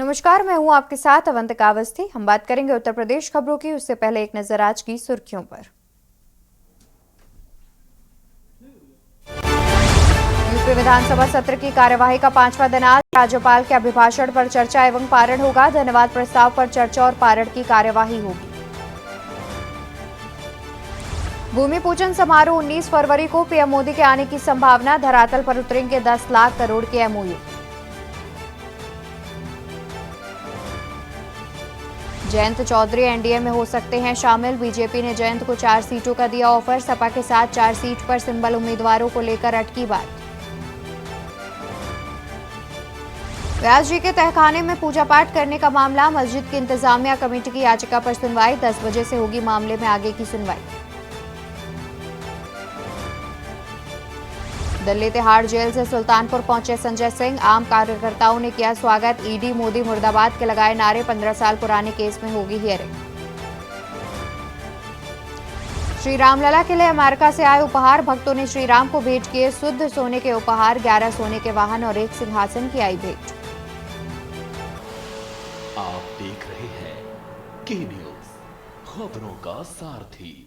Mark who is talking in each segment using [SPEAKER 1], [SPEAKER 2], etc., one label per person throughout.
[SPEAKER 1] नमस्कार, मैं हूं आपके साथ अवंतिका अवस्थी। हम बात करेंगे उत्तर प्रदेश खबरों की। उससे पहले एक नजर आज की सुर्खियों पर। यूपी विधानसभा सत्र की कार्यवाही का 5वां दिन आज। राज्यपाल के अभिभाषण पर चर्चा एवं पारण होगा। धन्यवाद प्रस्ताव पर चर्चा और पारण की कार्यवाही होगी। भूमि पूजन समारोह 19 फरवरी को पीएम मोदी के आने की संभावना। धरातल पर उतरेंगे 10 लाख करोड़ के एमओयू। जयंत चौधरी एनडीए में हो सकते हैं शामिल। बीजेपी ने जयंत को 4 सीटों का दिया ऑफर। सपा के साथ 4 सीट पर सिंबल उम्मीदवारों को लेकर अटकी बात। व्यास जी के तहखाने में पूजा पाठ करने का मामला। मस्जिद की इंतजामिया कमेटी की याचिका पर सुनवाई। 10 बजे से होगी मामले में आगे की सुनवाई। दिल्ली तिहाड़ जेल से सुल्तानपुर पहुंचे संजय सिंह। आम कार्यकर्ताओं ने किया स्वागत। ईडी मोदी मुर्दाबाद के लगाए नारे। 15 साल पुराने केस में होगी हियरिंग। श्री रामलला के लिए अमेरिका से आए उपहार। भक्तों ने श्री राम को भेंट किए शुद्ध सोने के उपहार। 11 सोने के वाहन और 1 सिंहासन की आई भेंट।
[SPEAKER 2] आप देख रहे हैं के न्यूज, खबरों का सारथी।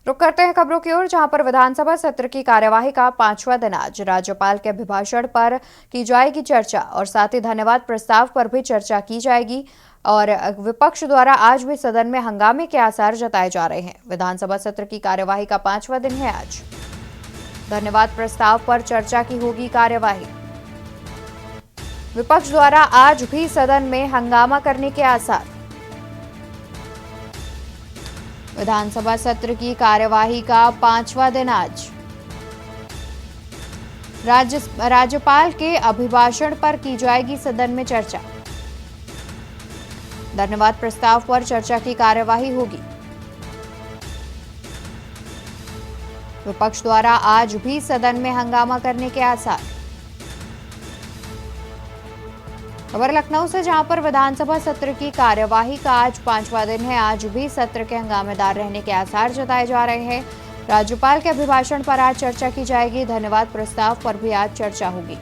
[SPEAKER 1] रुक करते हैं खबरों की ओर, जहां पर विधानसभा सत्र की कार्यवाही का 5वां दिन आज। राज्यपाल के अभिभाषण पर की जाएगी चर्चा और साथ ही धन्यवाद प्रस्ताव पर भी चर्चा की जाएगी। और विपक्ष द्वारा आज भी सदन में हंगामे के आसार जताए जा रहे हैं। विधानसभा सत्र की कार्यवाही का 5वां दिन है आज। धन्यवाद प्रस्ताव पर चर्चा की होगी कार्यवाही। विपक्ष द्वारा आज भी सदन में हंगामा करने के आसार। विधानसभा सत्र की कार्यवाही का 5वां दिन आज। राज्यपाल के अभिभाषण पर की जाएगी सदन में चर्चा। धन्यवाद प्रस्ताव पर चर्चा की कार्यवाही होगी। विपक्ष द्वारा आज भी सदन में हंगामा करने के आसार। खबर लखनऊ से, जहां पर विधानसभा सत्र की कार्यवाही का आज 5वां दिन है। आज भी सत्र के हंगामेदार रहने के आसार जताए जा रहे हैं। राज्यपाल के अभिभाषण पर आज चर्चा की जाएगी। धन्यवाद प्रस्ताव पर भी आज चर्चा होगी।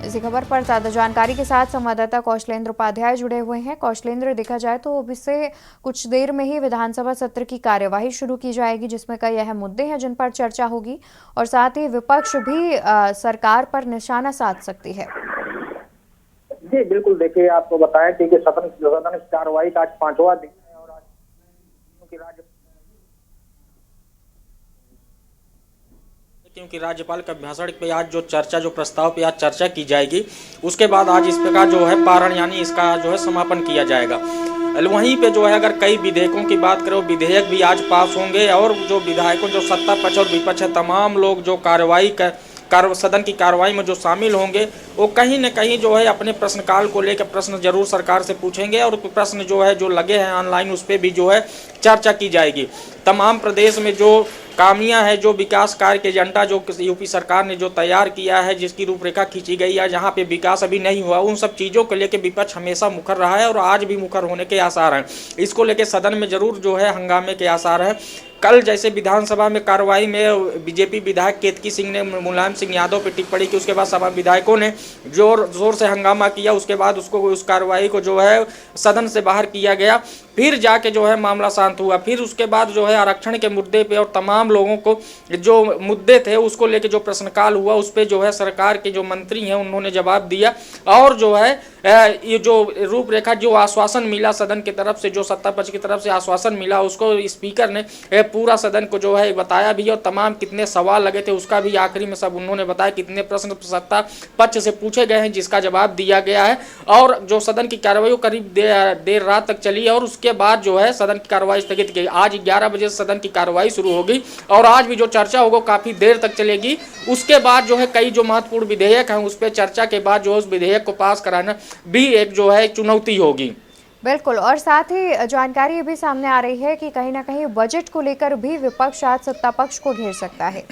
[SPEAKER 1] इसी खबर पर ज्यादा जानकारी के साथ संवाददाता कौशलेंद्र उपाध्याय जुड़े हुए हैं। कौशलेंद्र, देखा जाए तो अब इससे कुछ देर में ही विधानसभा सत्र की कार्यवाही शुरू की जाएगी, जिसमें कई अहम मुद्दे हैं जिन पर चर्चा होगी और साथ ही विपक्ष भी सरकार पर निशाना साध सकती है।
[SPEAKER 3] जी बिल्कुल, देखिए आपको बताएं कि सदन की कार्रवाई का आज 5वां दिन है और आज
[SPEAKER 4] क्योंकि राज्यपाल के अभिभाषण पे आज जो प्रस्ताव पे आज चर्चा की जाएगी, उसके बाद आज इस प्रकार जो है पारण यानी इसका जो है समापन किया जाएगा। वहीं पे जो है अगर कई विधेयकों की बात करें, विधेयक भी आज पास होंगे और जो विधायकों जो सत्ता पक्ष और विपक्ष है, तमाम लोग जो सदन की कार्रवाई में जो शामिल होंगे, वो कहीं न कहीं जो है अपने प्रश्नकाल को लेकर प्रश्न जरूर सरकार से पूछेंगे और प्रश्न जो है जो लगे हैं ऑनलाइन उस पर भी जो है चर्चा की जाएगी। तमाम प्रदेश में जो कामियां है, जो विकास कार्य के एजेंडा जो यूपी सरकार ने जो तैयार किया है, जिसकी रूपरेखा खींची गई है, जहां पे विकास अभी नहीं हुआ, उन सब चीज़ों को लेकर विपक्ष हमेशा मुखर रहा है और आज भी मुखर होने के आसार हैं। इसको लेकर सदन में जरूर जो है हंगामे के आसार है। कल जैसे विधानसभा में कार्रवाई में बीजेपी विधायक केतकी सिंह ने मुलायम सिंह यादव पर टिप्पणी की, उसके बाद सभा विधायकों ने जोर से हंगामा किया। उसके बाद उस कार्रवाई को जो है सदन से बाहर किया गया। फिर जाके जो है मामला शांत हुआ। फिर उसके बाद जो है आरक्षण के मुद्दे पे और तमाम लोगों को जो मुद्दे थे उसको लेके जो प्रश्नकाल हुआ, उस पे जो है सरकार के जो मंत्री हैं उन्होंने जवाब दिया और जो है ये जो रूपरेखा जो आश्वासन मिला सदन की तरफ से, जो सत्ता पक्ष की तरफ से आश्वासन मिला, उसको स्पीकर ने पूरा सदन को जो है बताया भी और तमाम कितने सवाल लगे थे उसका भी आखिरी में सब उन्होंने बताया, कितने प्रश्न सत्ता पक्ष से पूछे गए हैं जिसका जवाब दिया गया है। और जो सदन की कार्रवाई करीब देर रात तक चली और उसके बाद जो है सदन की कार्रवाई स्थगित की। आज 11 बजे सदन की कार्रवाई शुरू होगी और आज भी जो चर्चा होगा काफी देर तक चलेगी। उसके बाद जो है कई जो महत्वपूर्ण विधेयक हैं उस पर चर्चा के बाद जो है उस विधेयक को पास कराना भी एक जो है चुनौती होगी।
[SPEAKER 1] बिल्कुल, और साथ ही जानकारी ये भी सामने आ रही है कि कहीं ना कहीं बजट को लेकर भी विपक्ष आज सत्ता पक्ष को घेर सकता है।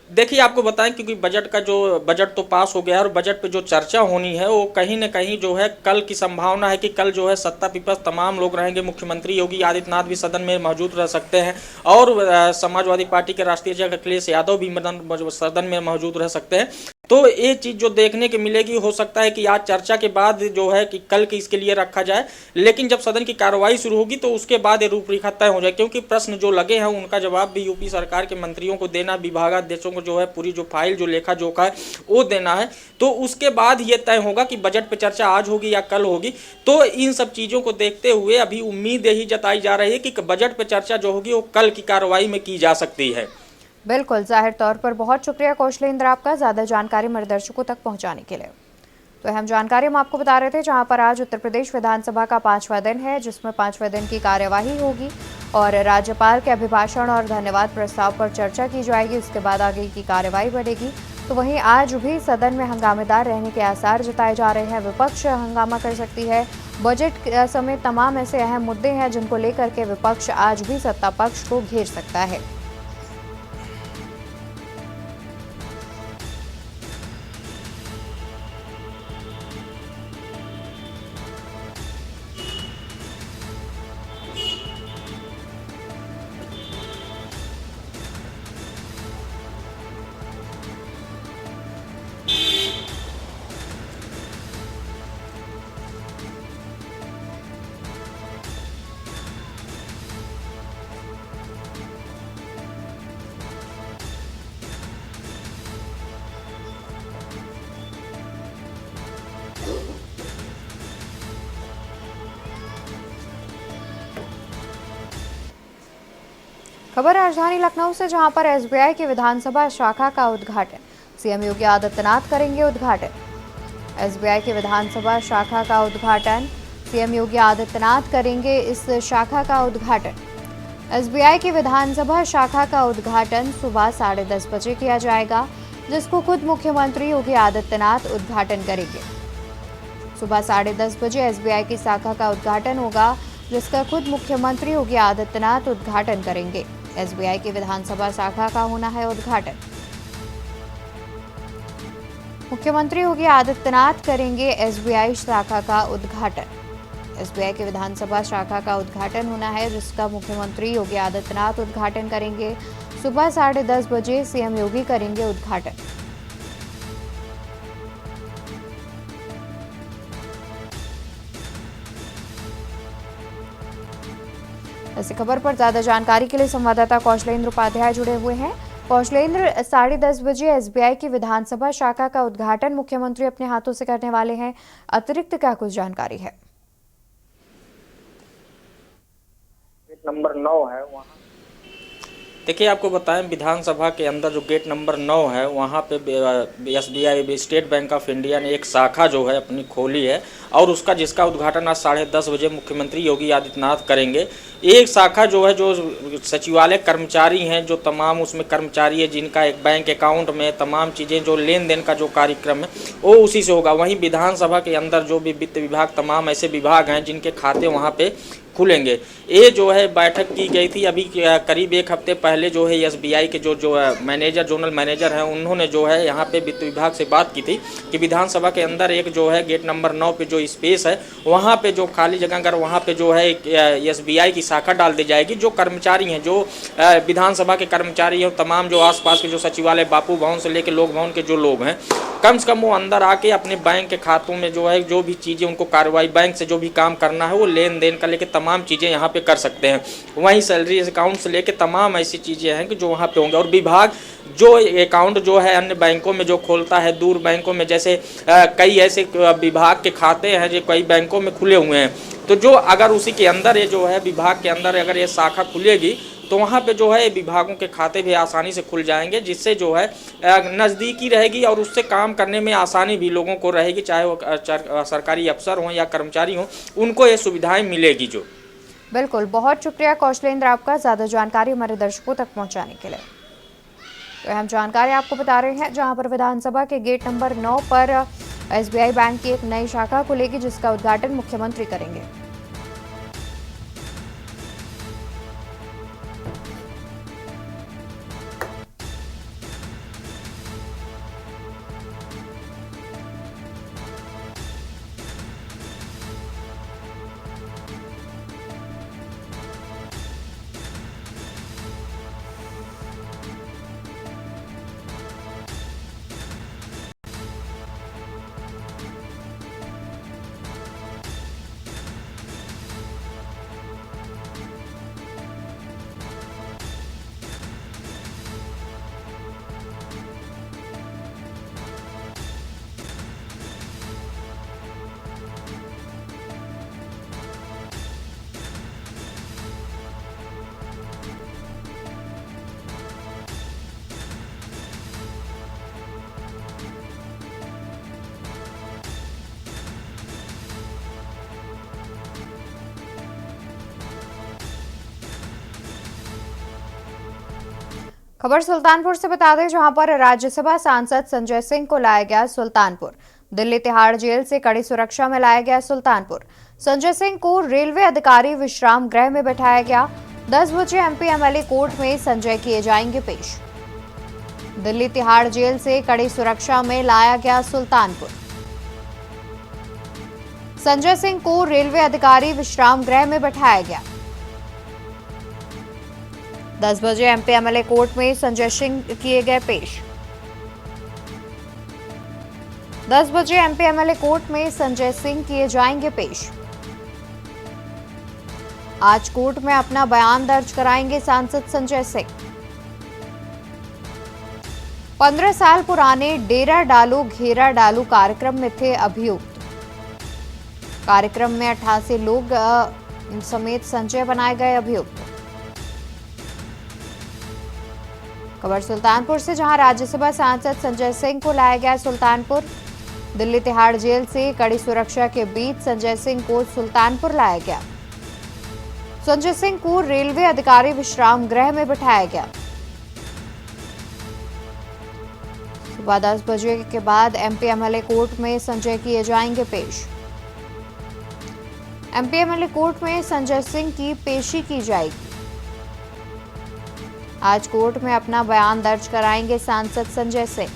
[SPEAKER 4] देखिए आपको बताएं, क्योंकि बजट तो पास हो गया है और बजट पे जो चर्चा होनी है वो कहीं न कहीं जो है कल की संभावना है कि कल जो है सत्ता विपक्ष तमाम लोग रहेंगे। मुख्यमंत्री योगी आदित्यनाथ भी सदन में मौजूद रह सकते हैं और समाजवादी पार्टी के राष्ट्रीय अध्यक्ष अखिलेश यादव भी सदन में मौजूद रह सकते हैं। तो ये चीज जो देखने को मिलेगी, हो सकता है कि आज चर्चा के बाद जो है कि कल के इसके लिए रखा जाए, लेकिन जब सदन की कार्रवाई शुरू होगी तो उसके बाद ये रूपरेखा तय हो जाए, क्योंकि प्रश्न जो लगे हैं उनका जवाब भी यूपी सरकार के मंत्रियों को देना, विभागाध्यक्षों को जो है पूरी जो फाइल जो लेखा जोखा है वो देना है। तो उसके बाद ये तय होगा कि बजट पे चर्चा आज होगी या कल होगी। तो इन सब चीजों को देखते हुए अभी उम्मीद यही जताई जा रही है कि बजट पे चर्चा जो होगी वो कल की कार्रवाई में की जा सकती है।
[SPEAKER 1] बिल्कुल, जाहिर तौर पर बहुत शुक्रिया कौशलेंद्र आपका ज़्यादा जानकारी मेरे दर्शकों तक पहुंचाने के लिए। तो अहम जानकारी हम आपको बता रहे थे, जहां पर आज उत्तर प्रदेश विधानसभा का 5वां दिन है, जिसमें 5वें दिन की कार्यवाही होगी और राज्यपाल के अभिभाषण और धन्यवाद प्रस्ताव पर चर्चा की जाएगी। उसके बाद आगे की कार्यवाही बढ़ेगी। तो वहीं आज भी सदन में हंगामेदार रहने के आसार जताए जा रहे हैं। विपक्ष हंगामा कर सकती है। बजट समेत तमाम ऐसे अहम मुद्दे हैं जिनको लेकर के विपक्ष आज भी सत्ता पक्ष को घेर सकता है। खबर राजधानी लखनऊ से, जहां पर एसबीआई की विधानसभा शाखा का उद्घाटन सीएम योगी आदित्यनाथ करेंगे। एसबीआई की विधानसभा शाखा का उद्घाटन सीएम योगी आदित्यनाथ करेंगे। इस शाखा का उद्घाटन एसबीआई की विधानसभा शाखा का उद्घाटन सुबह 10:30 बजे किया जाएगा, जिसको खुद मुख्यमंत्री योगी आदित्यनाथ उद्घाटन करेंगे। सुबह 10:30 बजे एसबीआई की शाखा का उद्घाटन होगा, जिसका खुद मुख्यमंत्री योगी आदित्यनाथ उद्घाटन करेंगे। एसबीआई की विधानसभा शाखा का होना है उद्घाटन। मुख्यमंत्री योगी आदित्यनाथ करेंगे एसबीआई शाखा का उद्घाटन। एसबीआई की विधानसभा शाखा का उद्घाटन होना है, जिसका मुख्यमंत्री योगी आदित्यनाथ उद्घाटन करेंगे। सुबह 10:30 बजे सीएम योगी करेंगे उद्घाटन। ऐसी खबर पर ज्यादा जानकारी के लिए संवाददाता कौशलेंद्र उपाध्याय जुड़े हुए हैं। कौशलेंद्र, 10:30 बजे एसबीआई की विधानसभा शाखा का उद्घाटन मुख्यमंत्री अपने हाथों से करने वाले हैं। अतिरिक्त क्या कुछ जानकारी है?
[SPEAKER 3] नंबर 9 है वहाँ।
[SPEAKER 4] देखिए आपको बताएं, विधानसभा के अंदर जो गेट नंबर 9 है वहाँ पे SBI state bank of India ने एक शाखा जो है अपनी खोली है और जिसका उद्घाटन आज 10:30 बजे मुख्यमंत्री योगी आदित्यनाथ करेंगे। एक शाखा जो है, जो सचिवालय कर्मचारी हैं, जो तमाम उसमें कर्मचारी है जिनका एक बैंक अकाउंट में तमाम चीज़ें जो लेन देन का जो कार्यक्रम है वो उसी से होगा। वहीं विधानसभा के अंदर जो भी वित्त विभाग, तमाम ऐसे विभाग हैं जिनके खाते वहाँ पे खुलेंगे। ये जो है बैठक की गई थी अभी करीब एक हफ्ते पहले। जो है एसबीआई के जो मैनेजर, जोनल मैनेजर हैं, उन्होंने जो है यहाँ पे वित्त विभाग से बात की थी कि विधानसभा के अंदर एक जो है गेट नंबर 9 पे जो स्पेस है वहाँ पे जो खाली जगह, अगर वहाँ पे जो है एसबीआई की शाखा डाल दी जाएगी। जो कर्मचारी हैं, जो विधानसभा के कर्मचारी हैं, तमाम जो आसपास के जो सचिवालय, बापू भवन से लेकर लोक भवन के जो लोग हैं, कम से कम वो अंदर आके अपने बैंक के खातों में जो है जो भी चीज़ें उनको कार्रवाई, बैंक से जो भी काम करना है वो लेन देन का लेके तमाम चीज़ें यहाँ पे कर सकते हैं। वहीं सैलरी अकाउंट से लेके तमाम ऐसी चीज़ें हैं कि जो वहाँ पे होंगे। और विभाग जो अकाउंट जो है अन्य बैंकों में जो खोलता है, दूर बैंकों में, जैसे कई ऐसे विभाग के खाते हैं जो कई बैंकों में खुले हुए हैं, तो जो अगर उसी के अंदर ये जो है विभाग के अंदर अगर ये शाखा खुलेगी तो वहाँ पे जो है विभागों के खाते भी आसानी से खुल जाएंगे, जिससे जो है नज़दीकी रहेगी और उससे काम करने में आसानी भी लोगों को रहेगी, चाहे वो सरकारी अफसर हों या कर्मचारी हों, उनको ये सुविधाएं मिलेगी। जो
[SPEAKER 1] बिल्कुल, बहुत शुक्रिया कौशलेंद्र आपका ज़्यादा जानकारी हमारे दर्शकों तक पहुंचाने के लिए। तो हम जानकारी आपको बता रहे हैं, जहां पर विधानसभा के गेट नंबर 9 पर एसबीआई बैंक की एक नई शाखा खुलेगी, जिसका उद्घाटन मुख्यमंत्री करेंगे। खबर सुल्तानपुर से बता दें, जहां पर राज्यसभा सांसद संजय सिंह को लाया गया सुल्तानपुर। दिल्ली तिहाड़ जेल से कड़ी सुरक्षा में लाया गया सुल्तानपुर। संजय सिंह को रेलवे अधिकारी विश्राम गृह में बैठाया गया। 10 बजे एमपी एमएलए कोर्ट में संजय किए जाएंगे पेश। दिल्ली तिहाड़ जेल से कड़ी सुरक्षा में लाया गया सुल्तानपुर। संजय सिंह को रेलवे अधिकारी विश्राम गृह में बैठाया गया। 10 बजे एमपी एमएलए कोर्ट में संजय सिंह किए गए पेश। 10 बजे एमपी एमएलए कोर्ट में संजय सिंह किए जाएंगे पेश। आज कोर्ट में अपना बयान दर्ज कराएंगे सांसद संजय सिंह। 15 साल पुराने डेरा डालू घेरा डालू कार्यक्रम में थे अभियुक्त। कार्यक्रम में 88 लोग समेत संजय बनाए गए अभियुक्त। खबर सुल्तानपुर से, जहां राज्यसभा सांसद संजय सिंह को लाया गया सुल्तानपुर। दिल्ली तिहाड़ जेल से कड़ी सुरक्षा के बीच संजय सिंह को सुल्तानपुर लाया गया। संजय सिंह को रेलवे अधिकारी विश्राम गृह में बिठाया गया। सुबह 10 बजे के बाद एमपी एमएलए कोर्ट में संजय किए जाएंगे पेश। एमपी एमएलए कोर्ट में संजय सिंह की पेशी की जाएगी। आज कोर्ट में अपना बयान दर्ज कराएंगे सांसद संजय सिंह।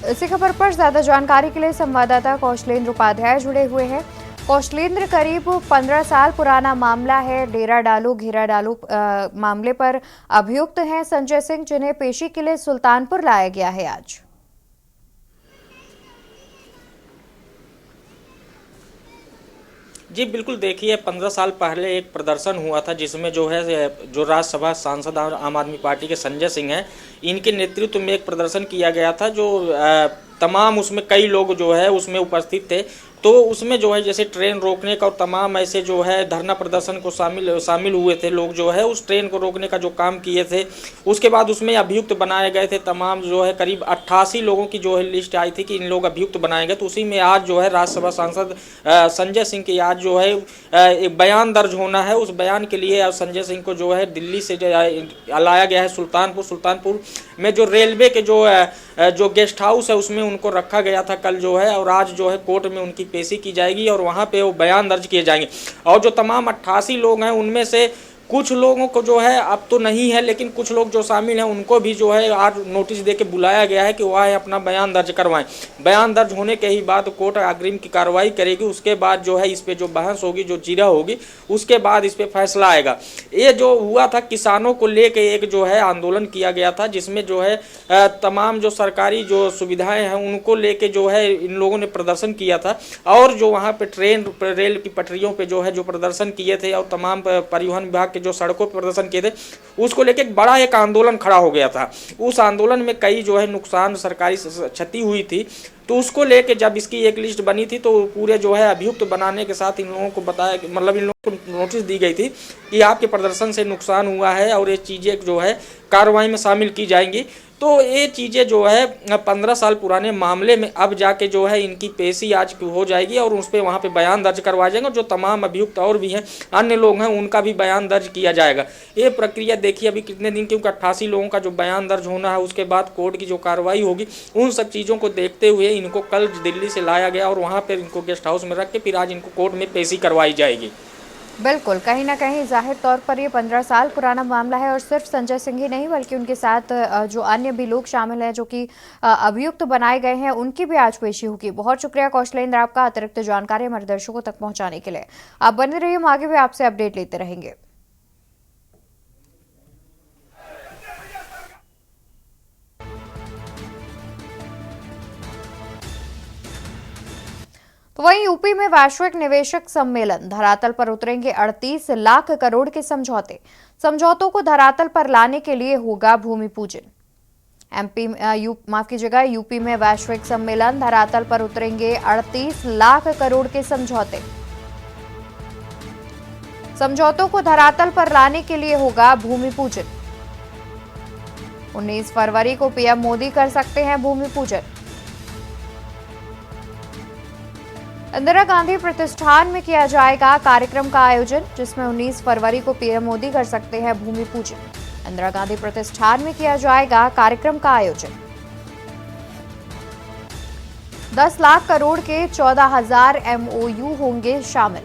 [SPEAKER 1] इसी खबर पर ज्यादा जानकारी के लिए संवाददाता कौशलेंद्र उपाध्याय जुड़े हुए हैं। कौशलेंद्र, करीब 15 साल पुराना मामला है। डेरा डालू घेरा डालू मामले पर अभियुक्त हैं संजय सिंह, जिन्हें पेशी के लिए सुल्तानपुर लाया गया है आज।
[SPEAKER 4] जी बिल्कुल, देखिए 15 साल पहले एक प्रदर्शन हुआ था जिसमें जो राज्यसभा सांसद आम आदमी पार्टी के संजय सिंह हैं, इनके नेतृत्व में एक प्रदर्शन किया गया था। जो तमाम उसमें कई लोग जो है उसमें उपस्थित थे। तो उसमें जो है जैसे ट्रेन रोकने का और तमाम ऐसे जो है धरना प्रदर्शन को शामिल हुए थे लोग, जो है उस ट्रेन को रोकने का जो काम किए थे। उसके बाद उसमें अभियुक्त बनाए गए थे तमाम, जो है करीब 88 लोगों की जो है लिस्ट आई थी कि इन लोग अभियुक्त बनाए गए। तो उसी में आज जो है राज्यसभा सांसद संजय सिंह की आज जो है एक बयान दर्ज होना है। उस बयान के लिए संजय सिंह को जो है दिल्ली से लाया गया है सुल्तानपुर में जो रेलवे के जो गेस्ट हाउस है उसमें उनको रखा गया था कल जो है। और आज जो है कोर्ट में उनकी पेशी की जाएगी और वहां पे वो बयान दर्ज किए जाएंगे। और जो तमाम 88 लोग हैं उनमें से कुछ लोगों को जो है अब तो नहीं है, लेकिन कुछ लोग जो शामिल हैं उनको भी जो है आज नोटिस दे के बुलाया गया है कि वह अपना बयान दर्ज करवाएं। बयान दर्ज होने के ही बाद कोर्ट अग्रिम की कार्रवाई करेगी। उसके बाद जो है इस पे जो बहस होगी, जो जिरह होगी, उसके बाद इस पे फैसला आएगा। ये जो हुआ था, किसानों को लेके एक जो है आंदोलन किया गया था, जिसमें जो है तमाम जो सरकारी जो सुविधाएं हैं उनको लेके जो है इन लोगों ने प्रदर्शन किया था। और जो वहाँ पे रेल की पटरियों पे जो है जो प्रदर्शन किए थे और तमाम परिवहन विभाग जो सड़कों पर प्रदर्शन किए थे, उसको लेके एक आंदोलन खड़ा हो गया था। उस आंदोलन में कई जो है नुकसान, सरकारी क्षति हुई थी। तो उसको लेके जब इसकी एक लिस्ट बनी थी तो पूरे जो है अभियुक्त बनाने के साथ इन लोगों को बताया, मतलब इन लोगों को नोटिस दी गई थी कि आपके प्रदर्शन से नुकसान हुआ है और ये चीज़ें जो है कार्रवाई में शामिल की जाएंगी। तो ये चीज़ें जो है 15 साल पुराने मामले में अब जाके जो है इनकी पेशी आज हो जाएगी और उस पर वहाँ पे बयान दर्ज करवाया जाएगा। जो तमाम अभियुक्त और भी हैं, अन्य लोग हैं, उनका भी बयान दर्ज किया जाएगा। ये प्रक्रिया देखिए अभी कितने दिन, क्योंकि 88 लोगों का जो बयान दर्ज होना है, उसके बाद कोर्ट की जो कार्रवाई होगी, उन सब चीज़ों को देखते हुए इनको कल दिल्ली से लाया गया और वहाँ पर इनको गेस्ट हाउस में रख के फिर आज इनको कोर्ट में पेशी करवाई जाएगी।
[SPEAKER 1] बिल्कुल, कहीं न कहीं ज़ाहिर तौर पर ये 15 साल पुराना मामला है और सिर्फ संजय सिंह ही नहीं बल्कि उनके साथ जो अन्य भी लोग शामिल हैं जो कि अभियुक्त बनाए गए हैं, उनकी भी आज पेशी होगी। बहुत शुक्रिया कौशलेंद्र आपका अतिरिक्त जानकारी हमारे दर्शकों तक पहुंचाने के लिए। आप बने रहिए, हम आगे भी आपसे अपडेट लेते रहेंगे। तो वहीं यूपी में वैश्विक निवेशक सम्मेलन, धरातल पर उतरेंगे 38 लाख करोड़ के समझौते। समझौतों को धरातल पर लाने के लिए होगा भूमि पूजन। यूपी में वैश्विक सम्मेलन, धरातल पर उतरेंगे 38 लाख करोड़ के समझौते। समझौतों को धरातल पर लाने के लिए होगा भूमि पूजन। 19 फरवरी को पीएम मोदी कर सकते हैं भूमि पूजन। इंदिरा गांधी प्रतिष्ठान में किया जाएगा कार्यक्रम का आयोजन, जिसमें 19 फरवरी को पीएम मोदी कर सकते हैं भूमि पूजन। इंदिरा गांधी प्रतिष्ठान में किया जाएगा कार्यक्रम का आयोजन। 10 लाख करोड़ के 14,000 MOU होंगे शामिल।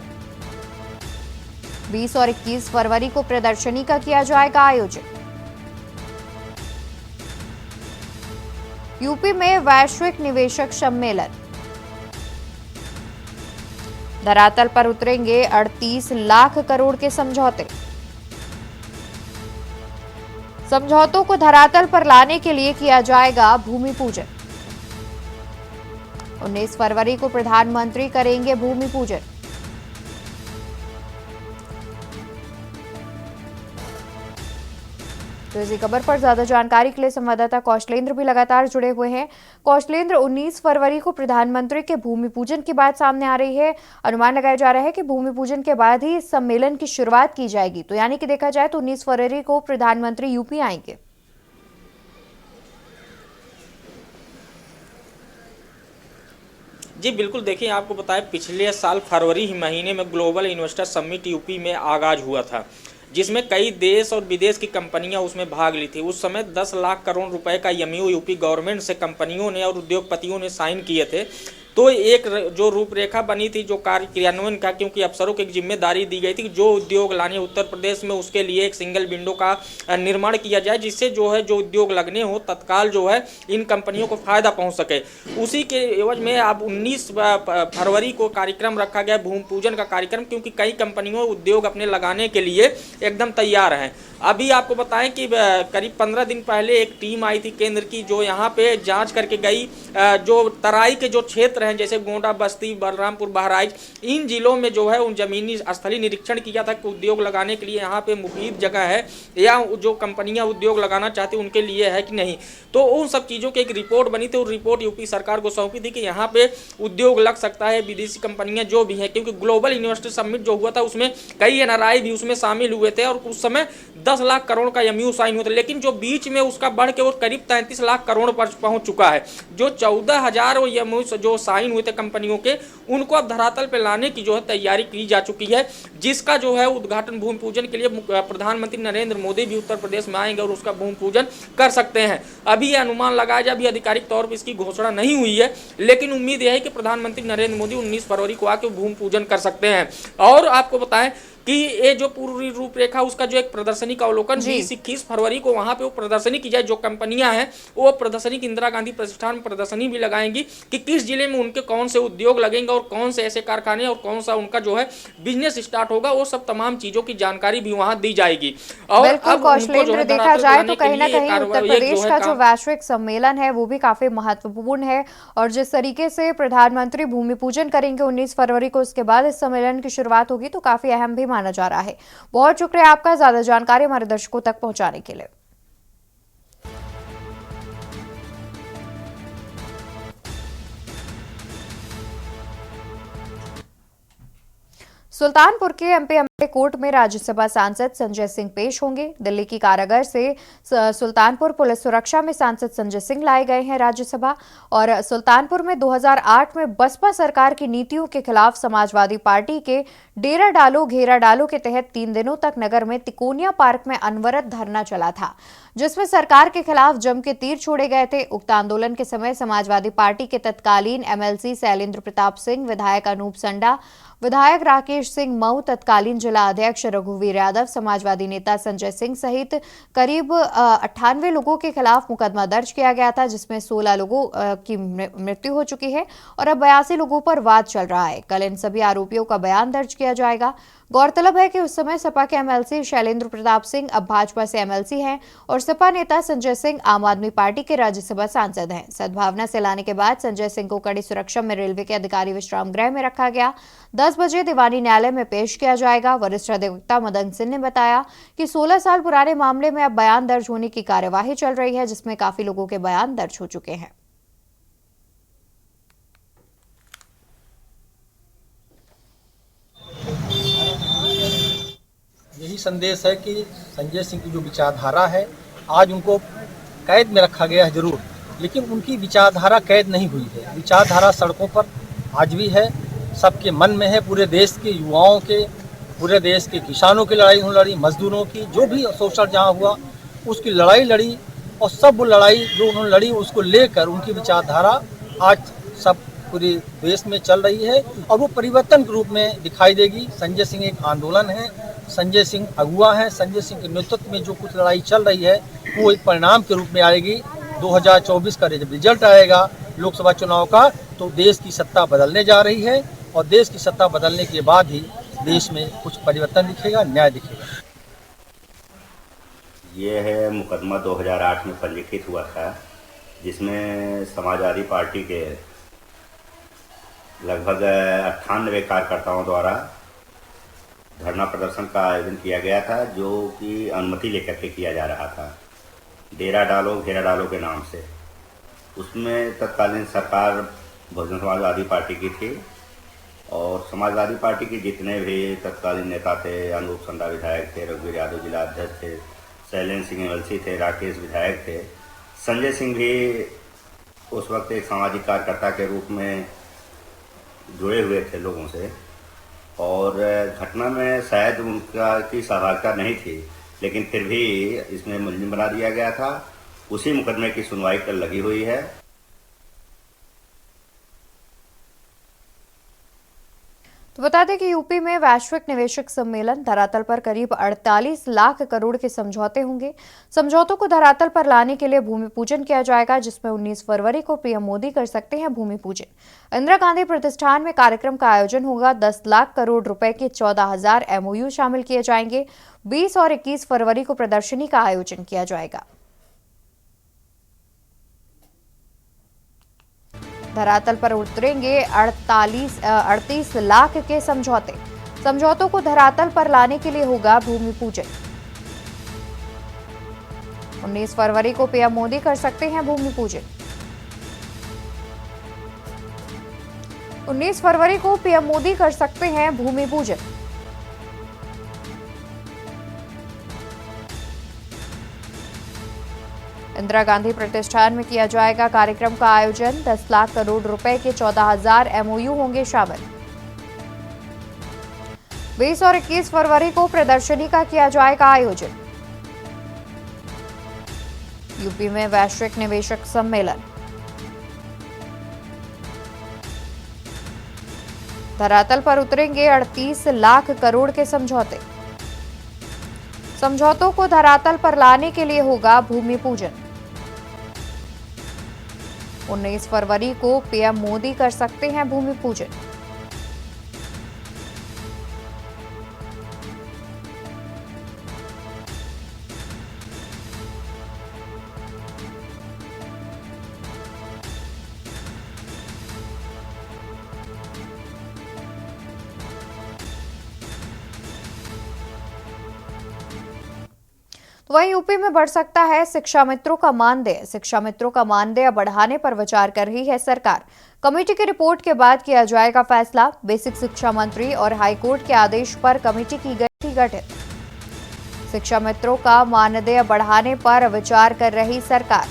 [SPEAKER 1] 20 और 21 फरवरी को प्रदर्शनी का किया जाएगा आयोजन। यूपी में वैश्विक निवेशक सम्मेलन, धरातल पर उतरेंगे 38 लाख करोड़ के समझौते। समझौतों को धरातल पर लाने के लिए किया जाएगा भूमि पूजन। 19 फरवरी को प्रधानमंत्री करेंगे भूमि पूजन। तो इसी खबर पर ज्यादा जानकारी के लिए संवाददाता कौशलेंद्र भी लगातार जुड़े हुए हैं। कौशलेंद्र, 19 फरवरी को प्रधानमंत्री के भूमि पूजन की बात सामने आ रही है। अनुमान लगाया जा रहा है कि भूमि पूजन के बाद ही इस सम्मेलन की शुरुआत की जाएगी। तो यानी कि देखा जाए तो 19 फरवरी को प्रधानमंत्री यूपी आएंगे।
[SPEAKER 4] जी बिल्कुल, देखिए आपको बताएं, पिछले साल फरवरी ही महीने में ग्लोबल इन्वेस्टर समिट यूपी में आगाज हुआ था, जिसमें कई देश और विदेश की कंपनियां उसमें भाग ली थी। उस समय 10 लाख करोड़ रुपए का MOU यूपी गवर्नमेंट से कंपनियों ने और उद्योगपतियों ने साइन किए थे। तो एक जो रूपरेखा बनी थी जो कार्य क्रियान्वयन का, क्योंकि अफसरों को एक जिम्मेदारी दी गई थी कि जो उद्योग लाने उत्तर प्रदेश में उसके लिए एक सिंगल विंडो का निर्माण किया जाए, जिससे जो है जो उद्योग लगने हो तत्काल जो है इन कंपनियों को फायदा पहुंच सके। उसी के एवज में अब 19 फरवरी को कार्यक्रम रखा गया, भूमि पूजन का कार्यक्रम, क्योंकि कई कंपनियों उद्योग अपने लगाने के लिए एकदम तैयार हैं। अभी आपको बताएं कि करीब 15 दिन पहले एक टीम आई थी केंद्र की, जो यहाँ पे जांच करके गई। जो तराई के जो क्षेत्र हैं जैसे गोंडा, बस्ती, बलरामपुर, बहराइच, इन जिलों में जो है उन जमीनी स्थलीय निरीक्षण किया था कि उद्योग लगाने के लिए यहाँ पे मुफीद जगह है या जो कंपनियां उद्योग लगाना चाहती उनके लिए है कि नहीं। तो उन सब चीज़ों की एक रिपोर्ट बनी थी। वो रिपोर्ट यूपी सरकार को सौंपी थी कि यहाँ पे उद्योग लग सकता है, विदेशी कंपनियां जो भी हैं, क्योंकि ग्लोबल इन्वेस्टर समिट जो हुआ था उसमें कई NRI भी उसमें शामिल हुए थे और उस समय 10 लाख करोड़ का MOU साइन हुआ था। लेकिन जो बीच में उसका बढ़ के वो करीब 33 लाख करोड़ पर पहुंच चुका है। जो 14,000 MOU जो साइन हुए थे कंपनियों के, उनको अब धरातल पे लाने की जो है तैयारी की जा चुकी है, जिसका जो है उद्घाटन भूमि पूजन के लिए प्रधानमंत्री नरेंद्र मोदी भी उत्तर प्रदेश में आएंगे और उसका भूमि पूजन कर सकते हैं। अभी ये अनुमान लगाया जाए, अभी आधिकारिक तौर पर इसकी घोषणा नहीं हुई है, लेकिन उम्मीद यह है कि प्रधानमंत्री नरेंद्र मोदी 19 फरवरी को आके भूमि पूजन कर सकते हैं। और आपको बताएं कि ये जो पूरी रूपरेखा उसका जो एक प्रदर्शनी का अवलोकन 20-21 फरवरी को वहां पे वो प्रदर्शनी की जाए। जो कंपनियां हैं वो प्रदर्शनी की इंदिरा गांधी प्रतिष्ठान में प्रदर्शनी भी लगाएंगी कि किस जिले में उनके कौन से उद्योग लगेंगे और कौन से ऐसे कारखाने और कौन सा उनका जो है बिजनेस स्टार्ट होगा, वो सब तमाम चीजों की जानकारी भी वहां दी जाएगी। और
[SPEAKER 1] बिल्कुल कौशलेंद्र, देखा जाए तो कहीं ना कहीं उत्तर प्रदेश का जो वैश्विक सम्मेलन है वो भी काफी महत्वपूर्ण है और जिस तरीके से प्रधानमंत्री भूमि पूजन करेंगे 19 फरवरी को, उसके बाद इस सम्मेलन की शुरुआत होगी, तो काफी अहम भी माना जा रहा है। बहुत शुक्रिया आपका ज्यादा जानकारी हमारे दर्शकों तक पहुंचाने के लिए। सुल्तानपुर के MP कोर्ट में राज्यसभा सांसद संजय सिंह पेश होंगे। दिल्ली की कारागार से सुल्तानपुर पुलिस सुरक्षा में सांसद संजय सिंह लाए गए हैं राज्यसभा। और सुल्तानपुर में 2008 में बसपा सरकार की नीतियों के खिलाफ समाजवादी पार्टी के डेरा डालो घेरा डालो के तहत 3 दिनों तक नगर में तिकोनिया पार्क में अनवरत धरना चला था, जिसमें सरकार के खिलाफ जम के तीर छोड़े गए थे। उक्त आंदोलन के समय समाजवादी पार्टी के तत्कालीन MLC शैलेंद्र प्रताप सिंह, विधायक अनूप संडा, विधायक राकेश सिंह मऊ, तत्कालीन जिला अध्यक्ष रघुवीर यादव, समाजवादी नेता संजय सिंह सहित करीब 98 लोगों के खिलाफ मुकदमा दर्ज किया गया था, जिसमें 16 लोगों की मृत्यु हो चुकी है और अब 82 लोगों पर वाद चल रहा है। कल इन सभी आरोपियों का बयान दर्ज किया जाएगा। गौरतलब है कि उस समय सपा के एमएलसी शैलेंद्र प्रताप सिंह अब भाजपा से एमएलसी हैं और सपा नेता संजय सिंह आम आदमी पार्टी के राज्यसभा सांसद हैं। सद्भावना से लाने के बाद संजय सिंह को कड़ी सुरक्षा में रेलवे के अधिकारी विश्राम गृह में रखा गया। 10 बजे दीवानी न्यायालय में पेश किया जाएगा। वरिष्ठ अधिवक्ता मदन सिंह ने बताया कि 16 साल पुराने मामले में अब बयान दर्ज होने की कार्यवाही चल रही है, जिसमें काफी लोगों के बयान दर्ज हो चुके हैं।
[SPEAKER 5] यही संदेश है कि संजय सिंह की जो विचारधारा है, आज उनको कैद में रखा गया है जरूर, लेकिन उनकी विचारधारा कैद नहीं हुई है। विचारधारा सड़कों पर आज भी है, सबके मन में है। पूरे देश के युवाओं के, पूरे देश के किसानों की लड़ाई उन्होंने लड़ी, मजदूरों की, जो भी शोषण जहाँ हुआ उसकी लड़ाई लड़ी, और सब वो लड़ाई जो उन्होंने लड़ी उसको लेकर उनकी विचारधारा आज सब पूरे देश में चल रही है और वो परिवर्तन के रूप में दिखाई देगी। संजय सिंह एक आंदोलन है, संजय सिंह अगुवा है। संजय सिंह के नेतृत्व में जो कुछ लड़ाई चल रही है वो एक परिणाम के रूप में आएगी। 2024 का जब रिजल्ट आएगा लोकसभा चुनाव का, तो देश की सत्ता बदलने जा रही है और देश की सत्ता बदलने के बाद ही देश में कुछ परिवर्तन दिखेगा, न्याय दिखेगा।
[SPEAKER 6] ये है मुकदमा 2008 में पंजीकृत हुआ था, जिसमें समाजवादी पार्टी के लगभग 98 कार्यकर्ताओं द्वारा धरना प्रदर्शन का आयोजन किया गया था, जो कि अनुमति लेकर के किया जा रहा था, डेरा डालो घेरा डालो के नाम से। उसमें तत्कालीन सरकार बहुजन समाजवादी पार्टी की थी और समाजवादी पार्टी के जितने भी तत्कालीन नेता थे, अनूप संडा विधायक थे, रघुवीर यादव जिला अध्यक्ष थे, शैलेंद्र सिंह एमएलसी थे, राकेश विधायक थे, संजय सिंह भी उस वक्त एक सामाजिक कार्यकर्ता के रूप में जुड़े हुए थे लोगों से, और घटना में शायद उनका की सहभागिता नहीं थी, लेकिन फिर भी इसमें मुलजिम बना दिया गया था। उसी मुकदमे की सुनवाई कल लगी हुई है।
[SPEAKER 1] तो बता दें कि यूपी में वैश्विक निवेशक सम्मेलन धरातल पर करीब 48 लाख करोड़ के समझौते होंगे। समझौतों को धरातल पर लाने के लिए भूमि पूजन किया जाएगा, जिसमें 19 फरवरी को पीएम मोदी कर सकते हैं भूमि पूजन। इंदिरा गांधी प्रतिष्ठान में कार्यक्रम का आयोजन होगा। 10 लाख करोड़ रुपए के 14,000 MOU शामिल किए जाएंगे। 20 और 21 फरवरी को प्रदर्शनी का आयोजन किया जाएगा। धरातल पर उतरेंगे 38 लाख के समझौते। समझौतों को धरातल पर लाने के लिए होगा भूमि पूजन। 19 फरवरी को पीएम मोदी कर सकते हैं भूमि पूजन। 19 फरवरी को पीएम मोदी कर सकते हैं भूमि पूजन। इंदिरा गांधी प्रतिष्ठान में किया जाएगा कार्यक्रम का आयोजन। 10 लाख करोड़ रुपए के 14,000 MOU होंगे शामिल। 20 और 21 फरवरी को प्रदर्शनी का किया जाएगा आयोजन। यूपी में वैश्विक निवेशक सम्मेलन। धरातल पर उतरेंगे 38 लाख करोड़ के समझौते। समझौतों को धरातल पर लाने के लिए होगा भूमि पूजन। 19 फरवरी को पीएम मोदी कर सकते हैं भूमि पूजन। तो वहीं यूपी में बढ़ सकता है शिक्षा मित्रों का मानदेय। शिक्षा मित्रों का मानदेय बढ़ाने पर विचार कर रही है सरकार। कमेटी की रिपोर्ट के बाद किया जाएगा फैसला। बेसिक शिक्षा मंत्री और हाईकोर्ट के आदेश पर कमेटी की गई थी गठित। शिक्षा मित्रों का मानदेय बढ़ाने पर विचार कर रही सरकार।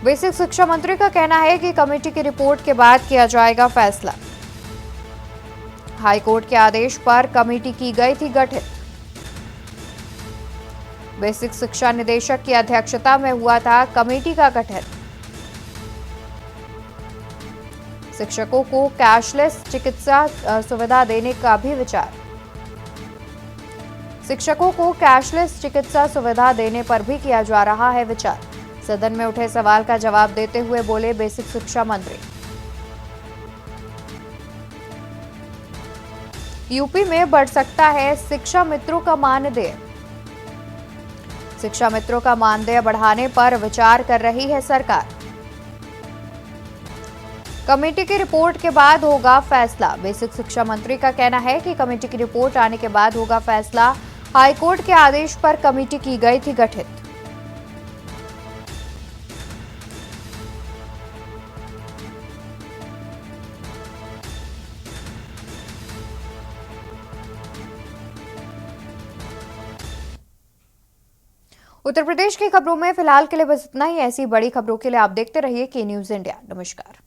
[SPEAKER 1] बेसिक शिक्षा मंत्री का कहना है कि कमेटी की रिपोर्ट के बाद किया जाएगा फैसला। हाईकोर्ट के आदेश पर कमेटी की गई थी गठित। बेसिक शिक्षा निदेशक की अध्यक्षता में हुआ था कमेटी का गठन। शिक्षकों को कैशलेस चिकित्सा सुविधा देने का भी विचार। शिक्षकों को कैशलेस चिकित्सा सुविधा देने पर भी किया जा रहा है विचार। सदन में उठे सवाल का जवाब देते हुए बोले बेसिक शिक्षा मंत्री। यूपी में बढ़ सकता है शिक्षा मित्रों का मानदेय। शिक्षा मित्रों का मानदेय बढ़ाने पर विचार कर रही है सरकार। कमेटी की रिपोर्ट के बाद होगा फैसला। बेसिक शिक्षा मंत्री का कहना है कि कमेटी की रिपोर्ट आने के बाद होगा फैसला। हाईकोर्ट के आदेश पर कमेटी की गई थी गठित। उत्तर प्रदेश की खबरों में फिलहाल के लिए बस इतना ही। ऐसी बड़ी खबरों के लिए आप देखते रहिए के न्यूज़ इंडिया। नमस्कार।